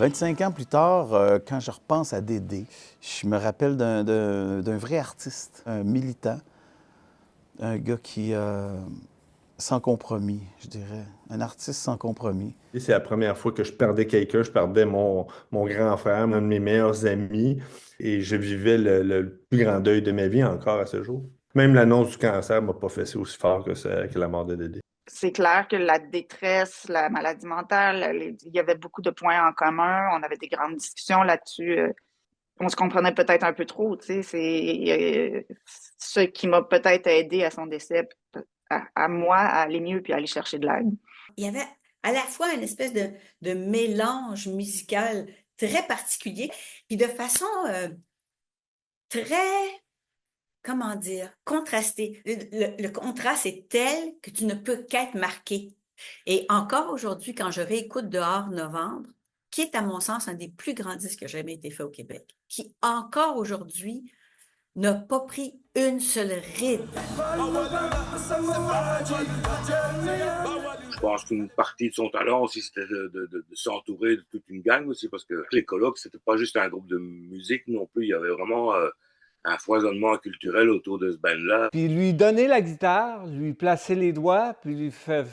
25 ans plus tard, quand je repense à Dédé, je me rappelle d'un vrai artiste, un militant, un gars qui, sans compromis, je dirais, un artiste sans compromis. Et c'est la première fois que je perdais quelqu'un. Je perdais mon grand frère, un de mes meilleurs amis, et je vivais le plus grand deuil de ma vie encore à ce jour. Même l'annonce du cancer m'a pas fait aussi fort que la mort de Dédé. C'est clair que la détresse, la maladie mentale, il y avait beaucoup de points en commun. On avait des grandes discussions là-dessus. On se comprenait peut-être un peu trop, tu sais. C'est ce qui m'a peut-être aidé à son décès, à moi, à aller mieux puis à aller chercher de l'aide. Il y avait à la fois une espèce de mélange musical très particulier, puis de façon très, comment dire, contrastée. Le contraste est tel que tu ne peux qu'être marqué. Et encore aujourd'hui, quand je réécoute Dehors Novembre, qui est à mon sens un des plus grands disques qui a jamais été fait au Québec, qui encore aujourd'hui n'a pas pris une seule ride. Je pense qu'une partie de son talent aussi, c'était de s'entourer de toute une gang aussi, parce que les colocs, c'était pas juste un groupe de musique non plus, il y avait vraiment un foisonnement culturel autour de ce band-là. Puis lui donner la guitare, lui placer les doigts, puis lui faire...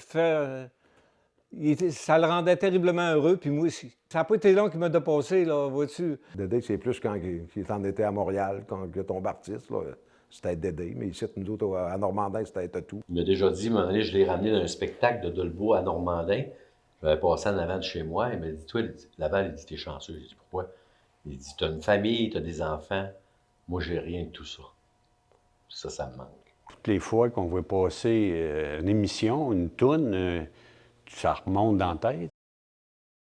ça le rendait terriblement heureux, puis moi aussi. Ça n'a pas été long qu'il m'a dépassé, là, vois-tu. Dédé, c'est plus quand il en était à Montréal, quand il tombe artiste, là. C'était Dédé, mais ici, nous autres, à Normandin, c'était tout. Il m'a déjà dit, à un moment donné, je l'ai ramené dans un spectacle de Dolbeau à Normandin. J'avais passé en avant de chez moi. Il m'a dit, toi, Laval, il dit, t'es chanceux. J'ai dit, pourquoi? Il dit, t'as une famille, t'as des enfants. Moi, j'ai rien de tout ça. Ça me manque. Toutes les fois qu'on voit passer une émission, une toune, ça remonte dans la tête.